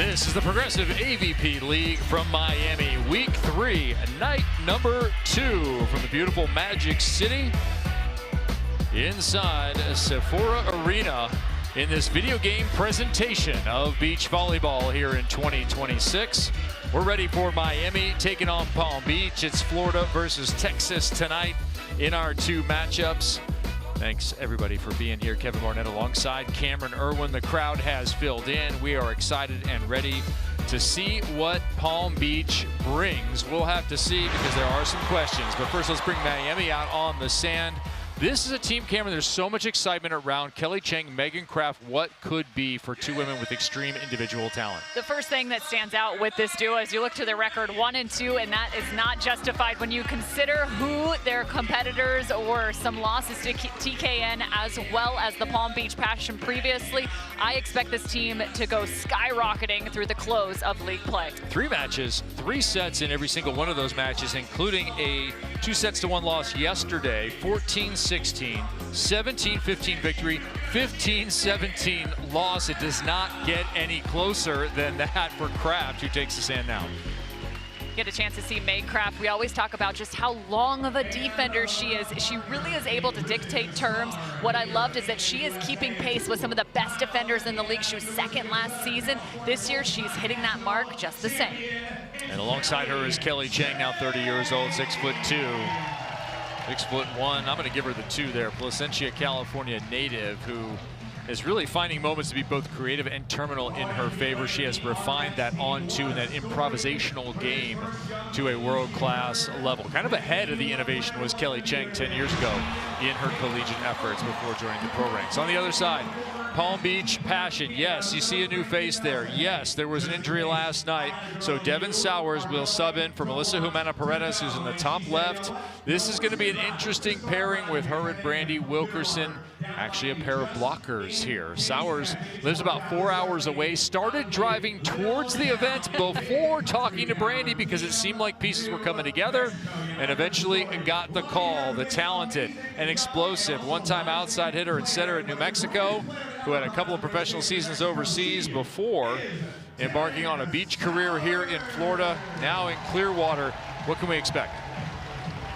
This is the Progressive AVP League from Miami, Week 3, night number 2 from the beautiful Magic City inside Sephora Arena in this video game presentation of beach volleyball here in 2026. We're ready for Miami taking on Palm Beach. It's Florida versus Texas tonight in our 2 matchups. Thanks everybody for being here. Kevin Barnett alongside Cameron Irwin. The crowd has filled in. We are excited and ready to see what Palm Beach brings. We'll have to see because there are some questions. But first, let's bring Miami out on the sand. This is a team, Cameron, there's so much excitement around Kelly Cheng, Megan Kraft. What could be for 2 women with extreme individual talent? The first thing that stands out with this duo is you look to their record 1-2, and that is not justified when you consider who their competitors were. Some losses to TKN as well as the Palm Beach Passion previously. I expect this team to go skyrocketing through the close of league play. 3 matches, 3 sets in every single one of those matches, including a 2-1 loss yesterday, 14-16, 17-15 victory, 15-17 loss. It does not get any closer than that for Kraft, who takes the sand now. Get a chance to see Meg Kraft. We always talk about just how long of a defender she is. She really is able to dictate terms. What I loved is that she is keeping pace with some of the best defenders in the league. She was 2nd last season. This year, she's hitting that mark just the same. And alongside her is Kelly Cheng, now 30 years old, 6'2", 6'1". I'm going to give her the 2 there. Placentia, California native who is really finding moments to be both creative and terminal in her favor. She has refined that on-2 and that improvisational game to a world-class level. Kind of ahead of the innovation was Kelly Cheng 10 years ago in her collegiate efforts before joining the pro ranks. On the other side, Palm Beach Passion. Yes, you see a new face there. Yes, there was an injury last night. So Devin Sowers will sub in for Melissa Humana-Paredes, who's in the top left. This is going to be an interesting pairing with her and Brandie Wilkerson. Actually a pair of blockers here. Sowers lives about 4 hours away, started driving towards the event before talking to Brandie because it seemed like pieces were coming together, and eventually got the call. The talented and explosive one-time outside hitter and setter in New Mexico, who had a couple of professional seasons overseas before embarking on a beach career here in Florida, now in Clearwater. What can we expect?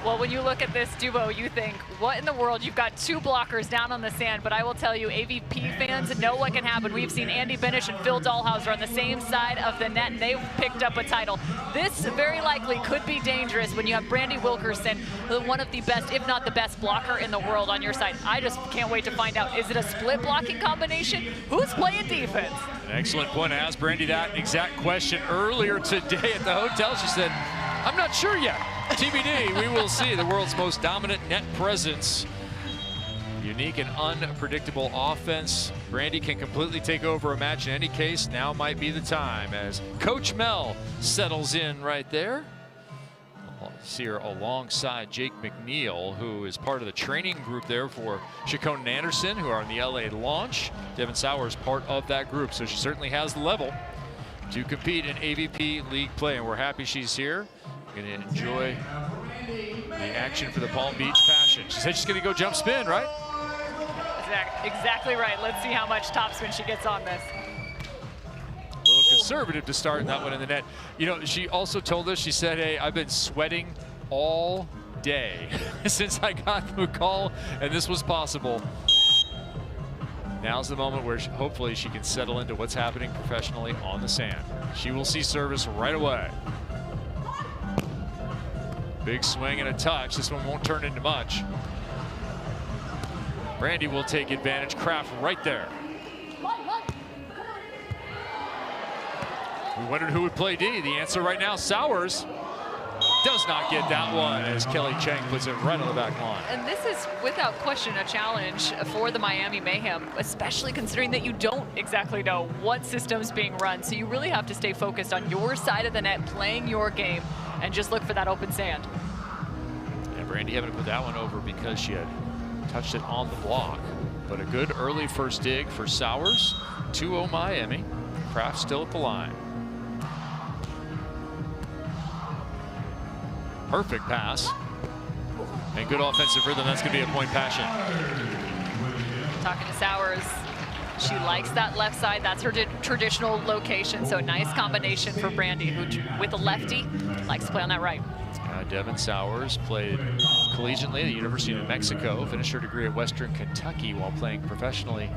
Well, when you look at this duo, you think, what in the world? You've got 2 blockers down on the sand, but I will tell you, AVP fans know what can happen. We've seen Andy Benish and Phil Dahlhauser on the same side of the net, and they've picked up a title. This very likely could be dangerous when you have Brandie Wilkerson, one of the best, if not the best blocker in the world on your side. I just can't wait to find out, is it a split blocking combination? Who's playing defense? An excellent point. I asked Brandie that exact question earlier today at the hotel. She said, I'm not sure yet. TBD, we will see. The world's most dominant net presence. Unique and unpredictable offense. Brandie can completely take over a match in any case. Now might be the time as Coach Mel settles in right there. I'll see her alongside Jake McNeil, who is part of the training group there for Chacon and Anderson, who are on the LA launch. Devin Sowers part of that group, so she certainly has the level to compete in AVP League play, and we're happy she's here. Going to enjoy the action for the Palm Beach Passion. She said she's going to go jump spin, right? Exactly right. Let's see how much topspin she gets on this. A little conservative to start that one in the net. You know, she also told us, she said, hey, I've been sweating all day since I got the call, and this was possible. Now's the moment where hopefully she can settle into what's happening professionally on the sand. She will see service right away. Big swing and a touch. This one won't turn into much. Brandie will take advantage. Kraft right there. We wondered who would play D. The answer right now, Sowers. Does not get that one as Kelly Cheng puts it right on the back line. And this is without question a challenge for the Miami Mayhem, especially considering that you don't exactly know what system's being run. So you really have to stay focused on your side of the net, playing your game, and just look for that open sand. Yeah, Brandie having to put that one over because she had touched it on the block. But a good early first dig for Sowers. 2-0 Miami. Kraft still at the line. Perfect pass. And good offensive rhythm. That's going to be a point Passion. Talking to Sowers. She likes that left side. That's her traditional location. So nice combination for Brandie, who with a lefty likes to play on that right. Devanne Sowers played collegiately at the University of New Mexico, finished her degree at Western Kentucky while playing professionally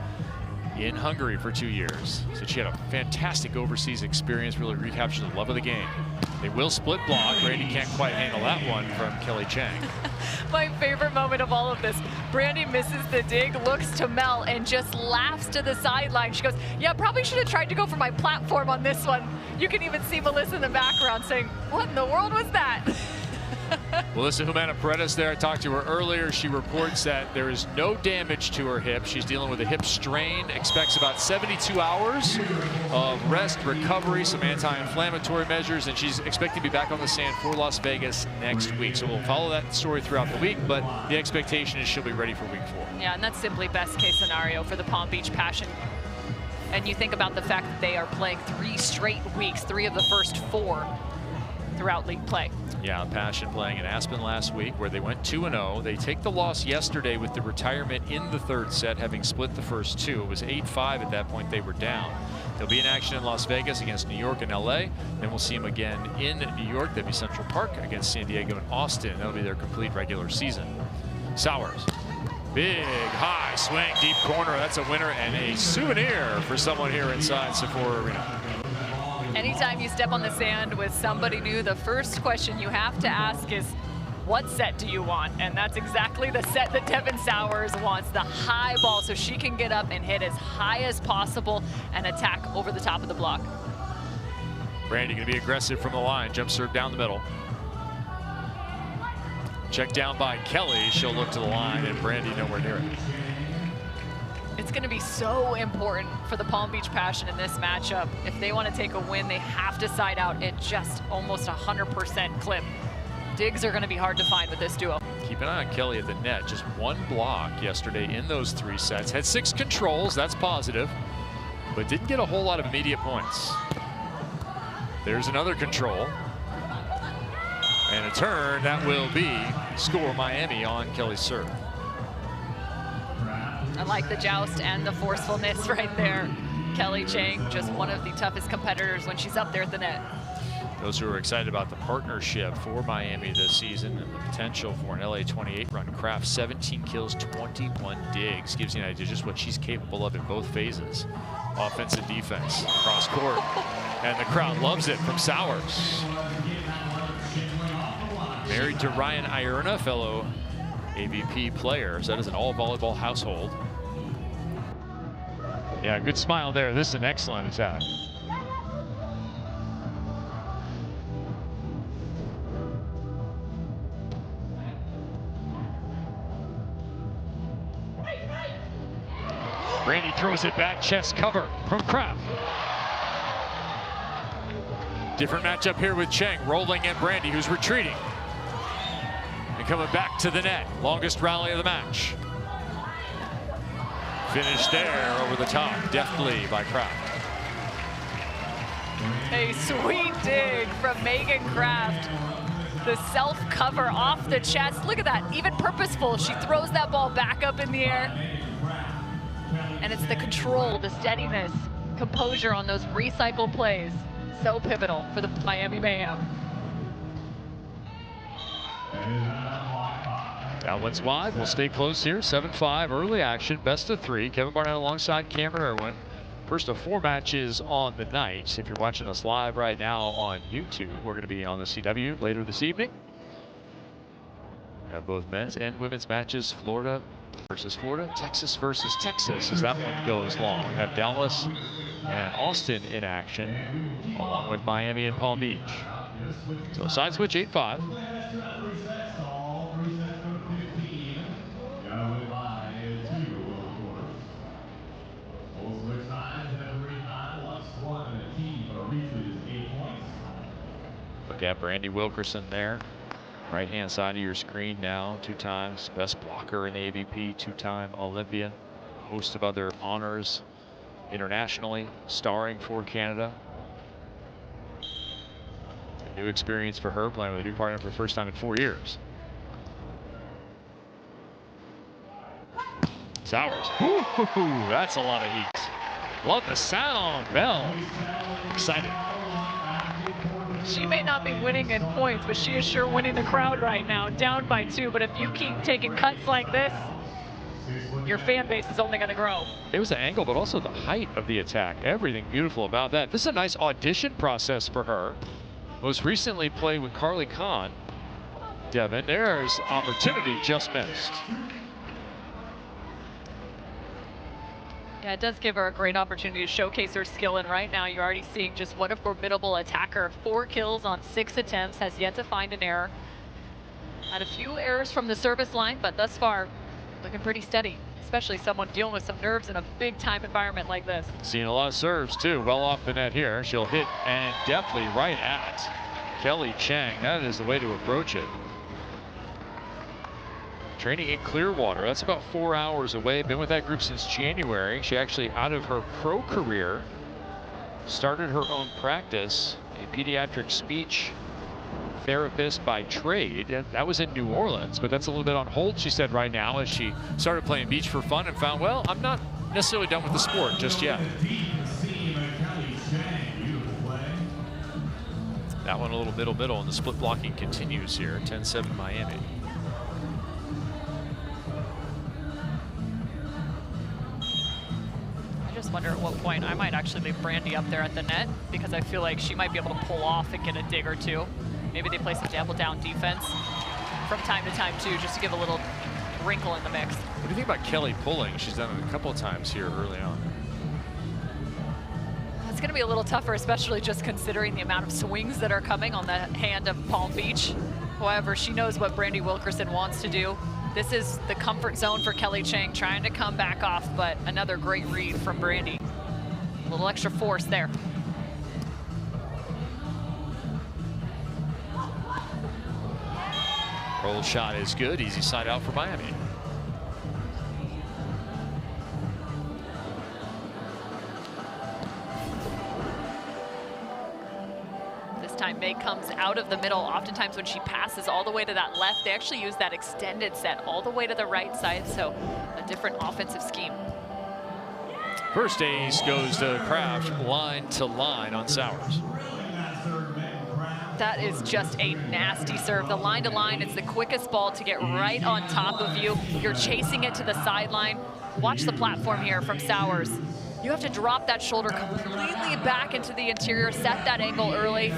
in Hungary for 2 years. So she had a fantastic overseas experience, really recaptured the love of the game. They will split block. Brandie can't quite handle that one from Kelly Cheng. My favorite moment of all of this, Brandie misses the dig, looks to Mel, and just laughs to the sideline. She goes, yeah, probably should have tried to go for my platform on this one. You can even see Melissa in the background saying, what in the world was that? Melissa Humana-Paredes there, I talked to her earlier. She reports that there is no damage to her hip. She's dealing with a hip strain, expects about 72 hours of rest, recovery, some anti-inflammatory measures, and she's expecting to be back on the sand for Las Vegas next week. So we'll follow that story throughout the week, but the expectation is she'll be ready for week 4. Yeah, and that's simply best case scenario for the Palm Beach Passion. And you think about the fact that they are playing 3 straight weeks, 3 of the first 4 throughout league play. Yeah, Passion playing in Aspen last week where they went 2-0. They take the loss yesterday with the retirement in the 3rd set, having split the first 2. It was 8-5 at that point. They were down. They'll be in action in Las Vegas against New York and LA. Then we'll see them again in New York. That'll be Central Park against San Diego and Austin. That'll be their complete regular season. Sowers. Big high swing, deep corner. That's a winner and a souvenir for someone here inside Sephora Arena. Anytime you step on the sand with somebody new, the first question you have to ask is, what set do you want? And that's exactly the set that Devanne Sowers wants, the high ball, so she can get up and hit as high as possible and attack over the top of the block. Brandie gonna be aggressive from the line, jump serve down the middle. Check down by Kelly, she'll look to the line, and Brandie nowhere near it. It's going to be so important for the Palm Beach Passion in this matchup. If they want to take a win, they have to side out at just almost 100% clip. Digs are going to be hard to find with this duo. Keep an eye on Kelly at the net. Just 1 block yesterday in those 3 sets. Had 6 controls, that's positive, but didn't get a whole lot of immediate points. There's another control. And a turn, that will be score Miami on Kelly's serve. I like the joust and the forcefulness right there. Kelly Cheng, just one of the toughest competitors when she's up there at the net. Those who are excited about the partnership for Miami this season and the potential for an LA 28 run. Kraft 17 kills, 21 digs. Gives you an idea just what she's capable of in both phases. Offense and defense, cross court. And the crowd loves it from Sowers. Married to Ryan Ierna, fellow AVP players. That is an all volleyball household. Yeah, good smile there. This is an excellent attack. Brandie throws it back, chest cover from Kraft. Different matchup here with Cheng, rolling at Brandie, who's retreating. And coming back to the net. Longest rally of the match. Finished there over the top, deftly by Kraft. A sweet dig from Megan Kraft. The self-cover off the chest. Look at that, even purposeful. She throws that ball back up in the air. And it's the control, the steadiness, composure on those recycle plays. So pivotal for the Miami Mayhem. That one's wide. We'll stay close here. 7-5 early action, best of 3. Kevin Barnett alongside Cameron Irwin. First of 4 matches on the night. If you're watching us live right now on YouTube, we're going to be on the CW later this evening. We have both men's and women's matches. Florida versus Florida, Texas versus Texas, as that one goes long. We have Dallas and Austin in action, along with Miami and Palm Beach. So side switch 8-5. Look at Brandie Wilkerson there. Right hand side of your screen now, 2 times best blocker in AVP, 2-time Olympian, host of other honors internationally, starring for Canada. A new experience for her, playing with a new partner for the first time in 4 years. Sowers, ooh, that's a lot of heat. Love the sound. Bell. Excited. She may not be winning in points, but she is sure winning the crowd right now, down by 2. But if you keep taking cuts like this, your fan base is only going to grow. It was the angle, but also the height of the attack. Everything beautiful about that. This is a nice audition process for her. Most recently played with Carly Kahn. Devanne, there's opportunity, just missed. Yeah, it does give her a great opportunity to showcase her skill, and right now you're already seeing just what a formidable attacker. 4 kills on 6 attempts, has yet to find an error. Had a few errors from the service line, but thus far, looking pretty steady, especially someone dealing with some nerves in a big-time environment like this. Seeing a lot of serves, too. Well off the net here. She'll hit and definitely right at Kelly Cheng. That is the way to approach it. Training in Clearwater. That's about 4 hours away. Been with that group since January. She actually, out of her pro career, started her own practice, a pediatric speech therapist by trade. And that was in New Orleans, but that's a little bit on hold, she said, right now, as she started playing beach for fun and found, well, I'm not necessarily done with the sport just yet. That one a little middle, and the split blocking continues here. 10-7 Miami. I just wonder at what point I might actually leave Brandie up there at the net, because I feel like she might be able to pull off and get a dig or two. Maybe they play some double down defense from time to time too, just to give a little wrinkle in the mix. What do you think about Kelly pulling? She's done it a couple of times here early on. It's going to be a little tougher, especially just considering the amount of swings that are coming on the hand of Palm Beach. However, she knows what Brandie Wilkerson wants to do. This is the comfort zone for Kelly Cheng, trying to come back off, but another great read from Brandie. A little extra force there. Roll shot is good. Easy side out for Miami. This time May comes out of the middle. Oftentimes when she passes all the way to that left, they actually use that extended set all the way to the right side, so a different offensive scheme. First ace goes to Kraft, line to line on Sowers. That is just a nasty serve. The line to line, it's the quickest ball to get right on top of you. You're chasing it to the sideline. Watch the platform here from Sowers. You have to drop that shoulder completely back into the interior, set that angle early.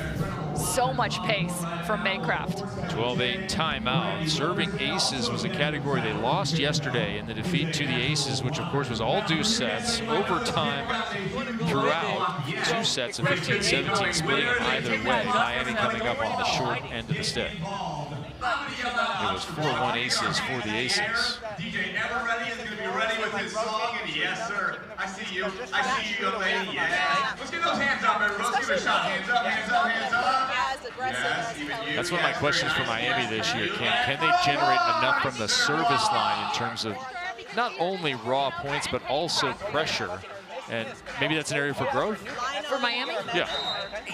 So much pace from May Kraft. 12-8 timeout. Serving aces was a category they lost yesterday in the defeat to the aces, which of course was all deuce sets, overtime throughout, 2 sets of 15-17, splitting it either way. Miami coming up on the short end of the stick. It was 4-1 aces for the aces. DJ Ever Ready is going to be ready with his song, and yes, sir. I see you. I see you, young lady. Yeah. Let's get those hands up, everybody. Let's give it a shot. Hands up, hands up, hands up. Yes, even you. That's one of my questions for Miami this year, Ken. Can they generate enough from the service line in terms of not only raw points, but also pressure? And maybe that's an area for growth. For Miami? Yeah.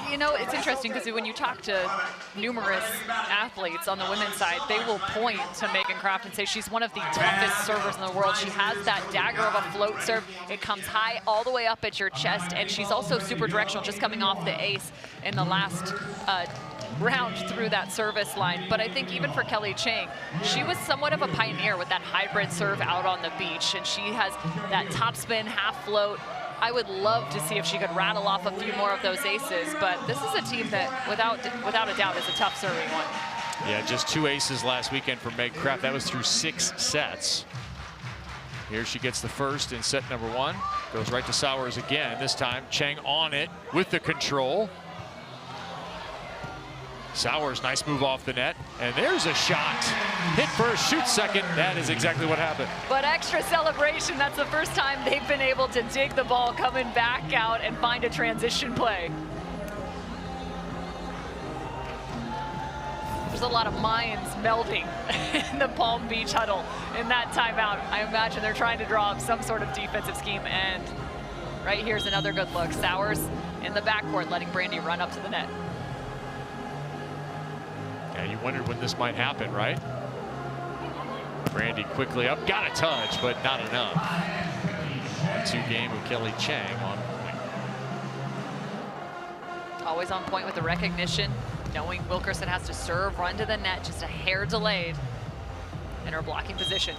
You know, it's interesting because when you talk to numerous athletes on the women's side, they will point to Megan Kraft and say she's one of the toughest servers in the world. She has that dagger of a float serve. It comes high all the way up at your chest, and she's also super directional, just coming off the ace in the last round through that service line. But I think even for Kelly Cheng, she was somewhat of a pioneer with that hybrid serve out on the beach, and she has that topspin, half float. I would love to see if she could rattle off a few more of those aces, but this is a team that, without a doubt, is a tough serving one. Yeah, just 2 aces last weekend for Meg Kraft. That was through 6 sets. Here she gets the first in set number 1. Goes right to Sowers again. This time, Cheng on it with the control. Sowers, nice move off the net, and there's a shot. Hit first, shoot second. That is exactly what happened. But extra celebration, that's the first time they've been able to dig the ball coming back out and find a transition play. There's a lot of minds melding in the Palm Beach huddle in that timeout. I imagine they're trying to draw up some sort of defensive scheme, and right here's another good look. Sowers in the backcourt, letting Brandie run up to the net. Yeah, you wondered when this might happen, right? Brandie quickly up, got a touch, but not enough. 3-2 game with Kelly Cheng on point. Always on point with the recognition, knowing Wilkerson has to serve, run to the net, just a hair delayed in her blocking position.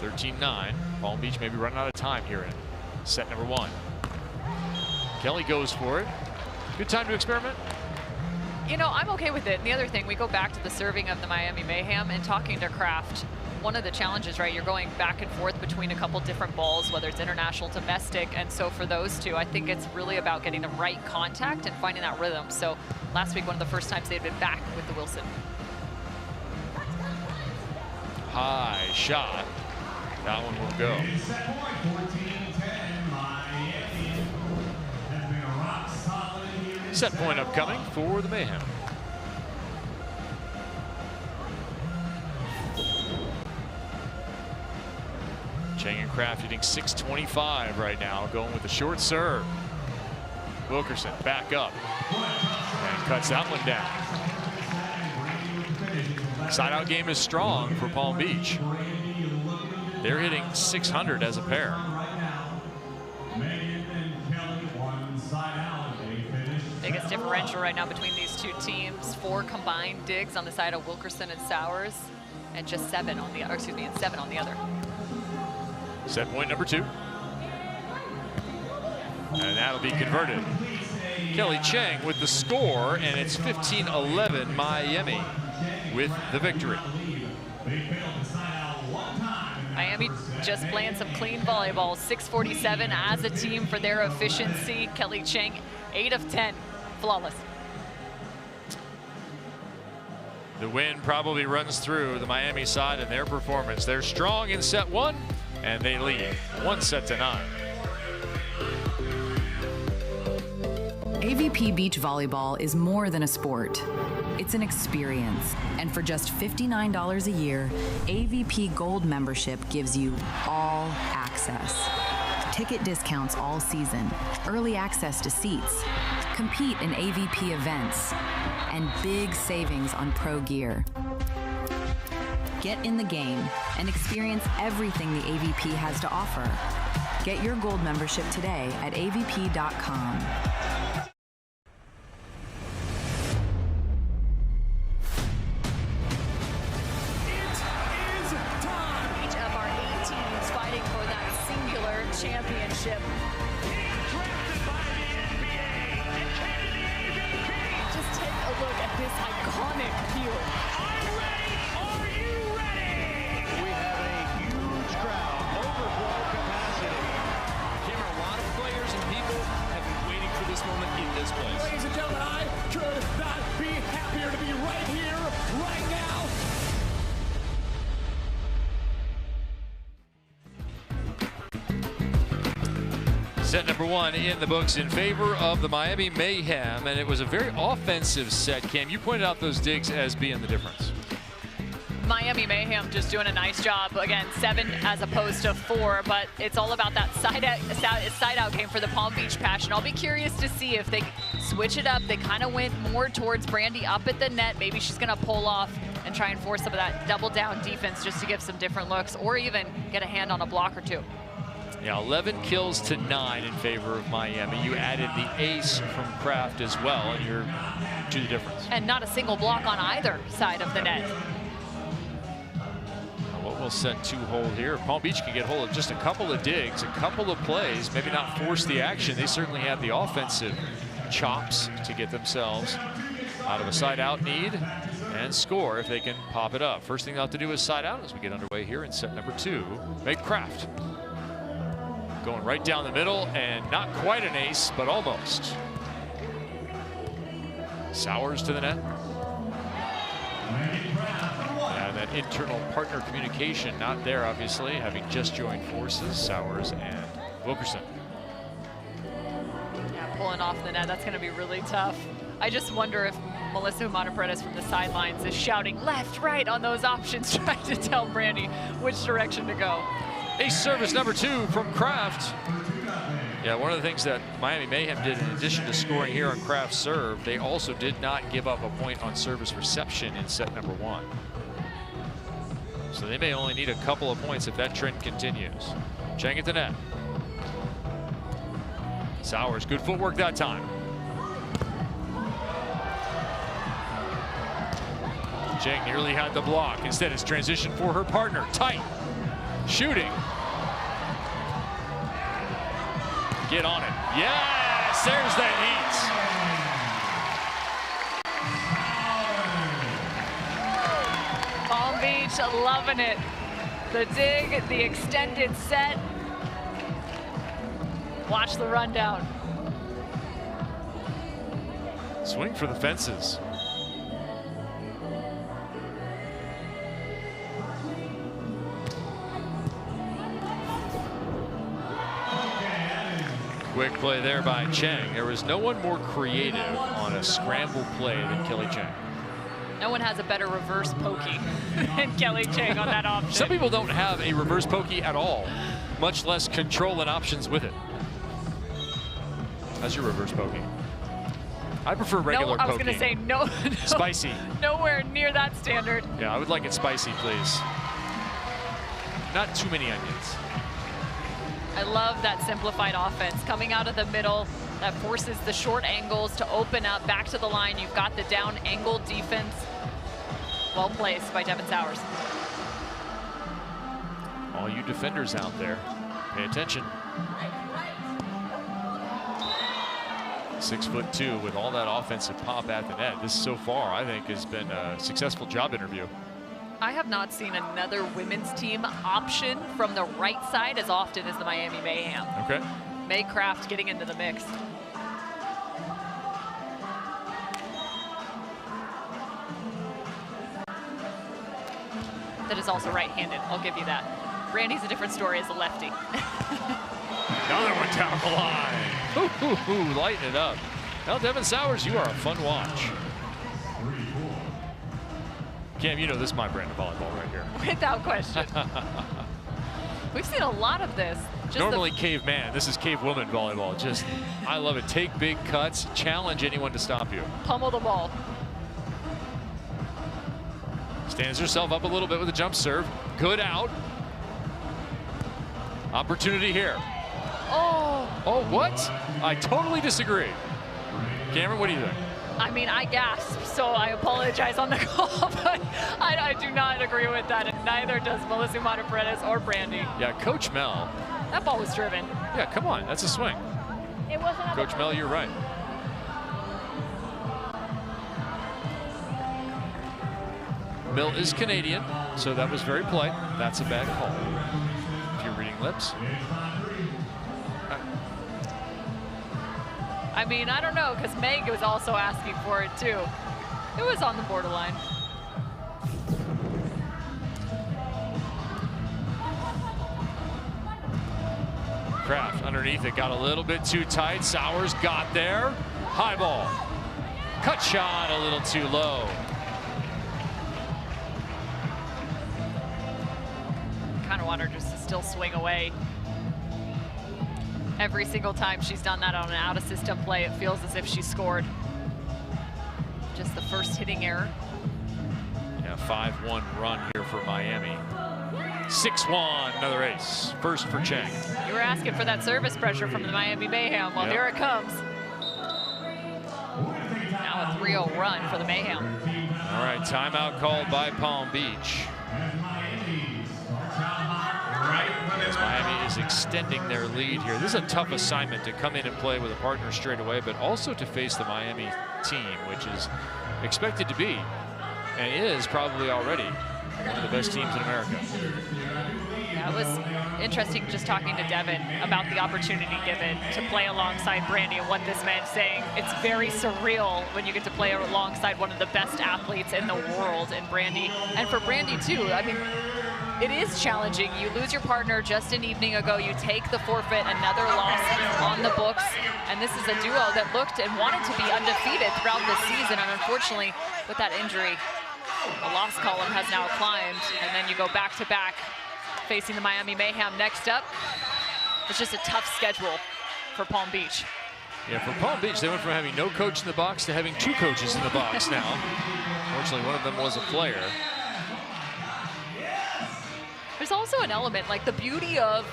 13-9. Palm Beach maybe running out of time here in set number 1. Kelly goes for it. Good time to experiment. You know, I'm okay with it. And the other thing, we go back to the serving of the Miami Mayhem and talking to Kraft. One of the challenges, right, you're going back and forth between a couple different balls, whether it's international, domestic, and so for those two, I think it's really about getting the right contact and finding that rhythm. So last week, one of the first times they'd been back with the Wilson. High shot. That one will go. Set point upcoming for the Mayhem. Cheng and Kraft hitting .625 right now, going with the short serve. Wilkerson back up and cuts that one down. Side out game is strong for Palm Beach. They're hitting .600 as a pair. Biggest differential right now between these two teams, 4 combined digs on the side of Wilkerson and Sowers, and just 7 on the, or excuse me, and 7 on the other. Set point number 2. And that'll be converted. Kelly Cheng with the score, and it's 15-11 Miami with the victory. Miami just playing some clean volleyball, 647 as a team for their efficiency. Kelly Cheng, 8 of 10, flawless. The wind probably runs through the Miami side in their performance. They're strong in set 1, and they lead 1-9. AVP Beach Volleyball is more than a sport. It's an experience. And for just $59 a year, AVP Gold membership gives you all access. Ticket discounts all season, early access to seats, compete in AVP events, and big savings on pro gear. Get in the game and experience everything the AVP has to offer. Get your Gold membership today at avp.com. Championship. Drafted by the NBA and carried the AVP. Just take a look at this iconic field. I'm ready. Are you ready? We have a huge crowd, overflow capacity. Cameron, a lot of players and people have been waiting for this moment in this place. Ladies and gentlemen, I could not be happier to be right here, right now. Set number 1 in the books in favor of the Miami Mayhem, and it was a very offensive set. Cam, you pointed out those digs as being the difference. Miami Mayhem just doing a nice job. Again, 7 as opposed to 4, but it's all about that side out game for the Palm Beach Passion. I'll be curious to see if they switch it up. They kind of went more towards Brandie up at the net. Maybe she's going to pull off and try and force some of that double down defense just to give some different looks, or even get a hand on a block or 2. Yeah, 11 kills to 9 in favor of Miami. You added the ace from Kraft as well, and you're to the difference. And not a single block on either side of the net. What will set 2 hold here? Palm Beach can get hold of just a couple of digs, a couple of plays, maybe not force the action. They certainly have the offensive chops to get themselves out of a side out need and score if they can pop it up. First thing they'll have to do is side out as we get underway here in set number 2. Make Kraft. Going right down the middle, and not quite an ace, but almost. Sowers to the net. And that internal partner communication not there, obviously, having just joined forces, Sowers and Wilkerson. Yeah, pulling off the net, that's going to be really tough. I just wonder if Melissa Humana-Paredes from the sidelines is shouting left, right on those options, trying to tell Brandie which direction to go. Ace service number 2 from Kraft. Yeah, one of the things that Miami Mayhem did, in addition to scoring here on Kraft's serve, they also did not give up a point on service reception in set number 1. So they may only need a couple of points if that trend continues. Cheng at the net. Sowers, good footwork that time. Cheng nearly had the block. Instead, it's transition for her partner. Tight. Shooting. Get on it. Yes, there's that heat. Palm Beach loving it. The dig, the extended set. Watch the rundown. Swing for the fences. Quick play there by Cheng. There was no one more creative on a scramble play than Kelly Cheng. No one has a better reverse pokey than Kelly Cheng on that option. Some people don't have a reverse pokey at all, much less control and options with it. How's your reverse pokey? I prefer regular I was pokey. going to say no. Spicy. Nowhere near that standard. Yeah, I would like it spicy, please. Not too many onions. I love that simplified offense coming out of the middle that forces the short angles to open up back to the line. You've got the down angle defense. Well placed by Devanne Sowers. All you defenders out there, pay attention. 6'2" with all that offensive pop at the net. This so far, I think, has been a successful job interview. I have not seen another women's team option from the right side as often as the Miami Mayhem. Okay. May Kraft getting into the mix. That is also right-handed, I'll give you that. Brandie's a different story as a lefty. Another one down the line. Lighten it up. Now, Devanne Sowers, you are a fun watch. Cam, you know this is my brand of volleyball right here. Without question. We've seen a lot of this. Just normally caveman, this is cavewoman volleyball. Just, I love it. Take big cuts, challenge anyone to stop you. Pummel the ball. Stands herself up a little bit with a jump serve. Good out. Opportunity here. Oh. Oh, what? I totally disagree. Cameron, what do you think? I mean, I gasped, so I apologize on the call, but I do not agree with that, and neither does Melissa Monteparedes or Brandie. Yeah, Coach Mel. That ball was driven. Yeah, come on, that's a swing. It wasn't. Coach Mel, you're right. Mill is Canadian, so that was very polite. That's a bad call. If you're reading lips. I mean, I don't know, because Meg was also asking for it too. It was on the borderline. Kraft underneath it, got a little bit too tight. Sowers got there. High ball. Cut shot a little too low. Kind of want her just to still swing away. Every single time she's done that on an out-of-system play, it feels as if she scored. Just the first hitting error. Yeah, 5-1 run here for Miami. 6-1, another ace. First for Cheng. You were asking for that service pressure from the Miami Mayhem. Well, here it comes. Now a 3-0 run for the Mayhem. All right, timeout called by Palm Beach. As Miami is extending their lead here. This is a tough assignment to come in and play with a partner straight away, but also to face the Miami team, which is expected to be, and is probably already, one of the best teams in America. Yeah, it was interesting just talking to Devanne about the opportunity given to play alongside Brandie and what this meant, saying it's very surreal when you get to play alongside one of the best athletes in the world in Brandie. And for Brandie too, I mean, it is challenging. You lose your partner just an evening ago. You take the forfeit, another loss on the books. And this is a duo that looked and wanted to be undefeated throughout the season. And unfortunately, with that injury, the loss column has now climbed. And then you go back-to-back facing the Miami Mayhem next up. It's just a tough schedule for Palm Beach. Yeah, for Palm Beach, they went from having no coach in the box to having 2 coaches in the box now. Fortunately, one of them was a player. There's also an element, like the beauty of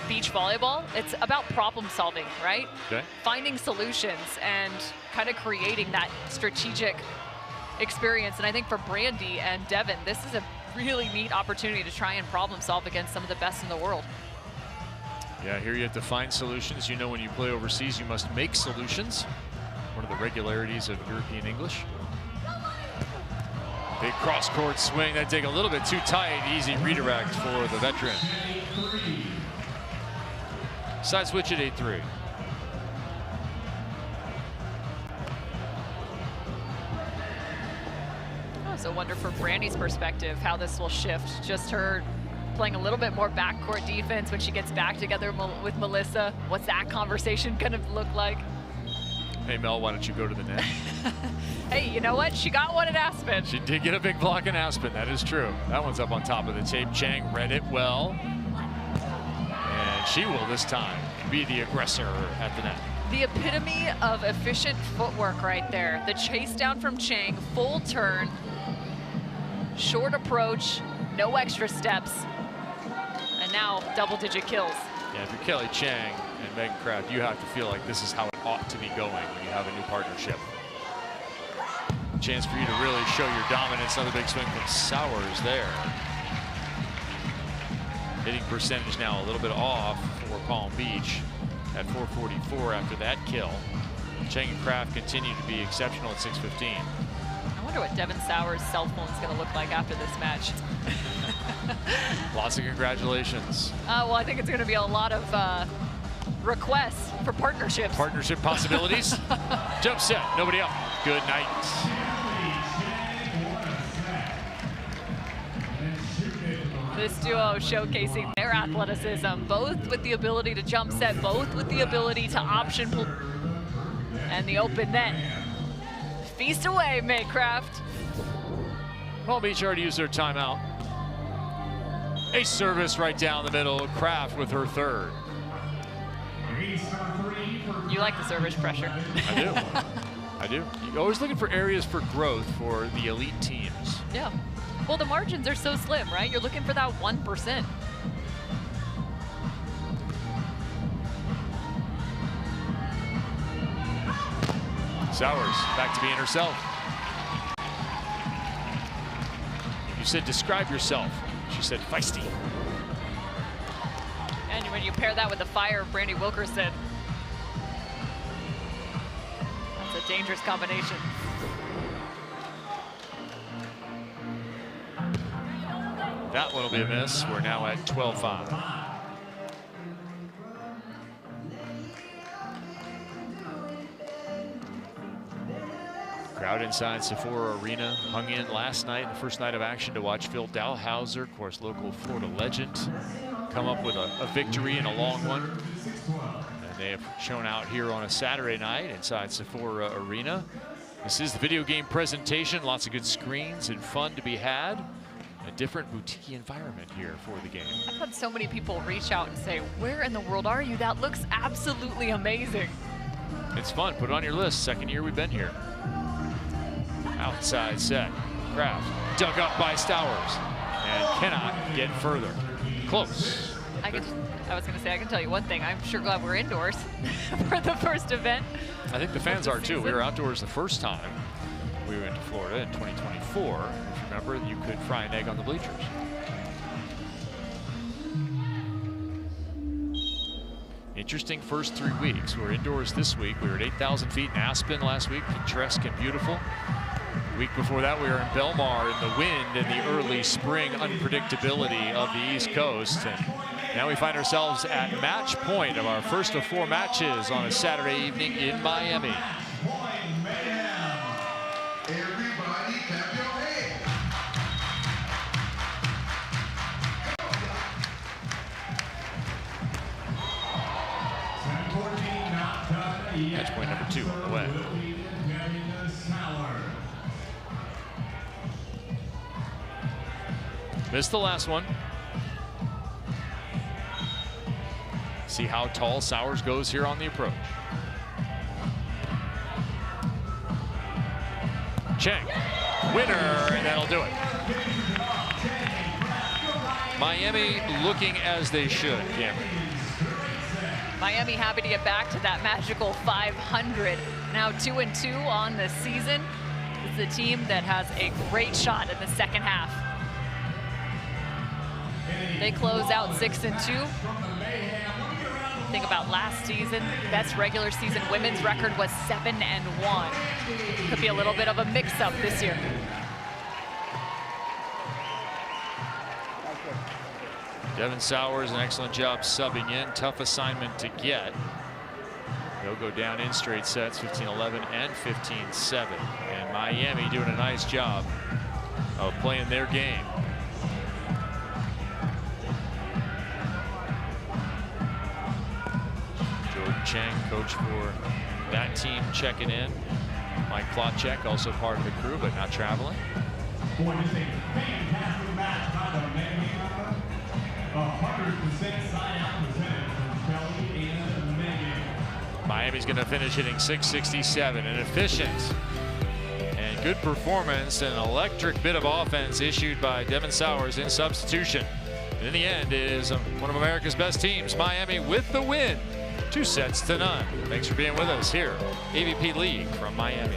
beach volleyball, it's about problem solving, right? Okay. Finding solutions and kind of creating that strategic experience. And I think for Brandie and Devanne, this is a really neat opportunity to try and problem solve against some of the best in the world. Yeah, here you have to find solutions. You know, when you play overseas, you must make solutions. One of the regularities of European English. Big cross-court swing. That dig a little bit too tight. Easy redirect for the veteran. Side switch at 8-3. Oh, so wonder for Brandie's perspective how this will shift. Just her playing a little bit more backcourt defense when she gets back together with Melissa. What's that conversation gonna look like? Hey Mel, why don't you go to the net? Hey, you know what? She got one at Aspen. She did get a big block in Aspen, that is true. That one's up on top of the tape. Cheng read it well. And she will this time be the aggressor at the net. The epitome of efficient footwork right there. The chase down from Cheng, full turn, short approach, no extra steps, and now double-digit kills. Yeah, if you're Kelly Cheng and Megan Kraft, you have to feel like this is how it ought to be going when you have a new partnership. Chance for you to really show your dominance. Another big swing from Sowers there. Hitting percentage now a little bit off for Palm Beach at 444 after that kill. Cheng and Kraft continue to be exceptional at 6:15. I wonder what Devanne Sowers' cell phone is going to look like after this match. Lots of congratulations. Well, I think it's going to be a lot of requests for partnerships. Partnership possibilities. Jump set, nobody up. Good night. This duo showcasing their athleticism, both with the ability to jump set, both with the ability to option and the open net. Feast away, Kraft. Palm Beach already used their timeout. A service right down the middle. Kraft with her third. You like the service pressure. I do. I do. You're always looking for areas for growth for the elite teams. Yeah. Well, the margins are so slim, right? You're looking for that 1%. Sowers back to being herself. You said describe yourself. She said feisty. And when you pair that with the fire of Brandie Wilkerson, that's a dangerous combination. That one will be a miss. We're now at 12-5. Crowd inside Sephora Arena hung in last night, the first night of action, to watch Phil Dalhauser, of course, local Florida legend, come up with a victory and a long one. And they have shown out here on a Saturday night inside Sephora Arena. This is the video game presentation. Lots of good screens and fun to be had. A different boutique environment here for the game. I've had so many people reach out and say, where in the world are you? That looks absolutely amazing. It's fun. Put it on your list. Second year we've been here. Outside set. Kraft dug up by Sowers and cannot get further. Close. I was going to say, I can tell you one thing. I'm sure glad we're indoors for the first event. I think the fans are too. We were outdoors the first time we went to Florida in 2024. If you remember, you could fry an egg on the bleachers. Interesting first 3 weeks. We're indoors this week. We were at 8,000 feet in Aspen last week, picturesque and beautiful. Week before that, we were in Belmar in the wind and the early spring unpredictability of the East Coast. And now we find ourselves at match point of our first of 4 matches on a Saturday evening in Miami. Everybody clap your hands. Match point number 2 on the way. Missed the last one. See how tall Sowers goes here on the approach. Cheng, winner, and that'll do it. Miami looking as they should, Cameron. Miami happy to get back to that magical 500. Now 2-2 on the season. This is a team that has a great shot in the second half. They close out 6-2. Think about last season, best regular season women's record was 7-1. Could be a little bit of a mix-up this year. Devin Sowers, an excellent job subbing in. Tough assignment to get. They'll go down in straight sets, 15-11 and 15-7. And Miami doing a nice job of playing their game. Cheng, coach for that team, checking in. Mike Plotchek, also part of the crew, but not traveling. Boy, this is a fantastic match by the Mayhem. 100% side-out percentage from Kelly and Megan. Miami's going to finish hitting .667, an efficient and good performance, an electric bit of offense issued by Devin Sowers in substitution. And in the end, it is one of America's best teams, Miami, with the win. 2-0. Thanks for being with us here, AVP League from Miami.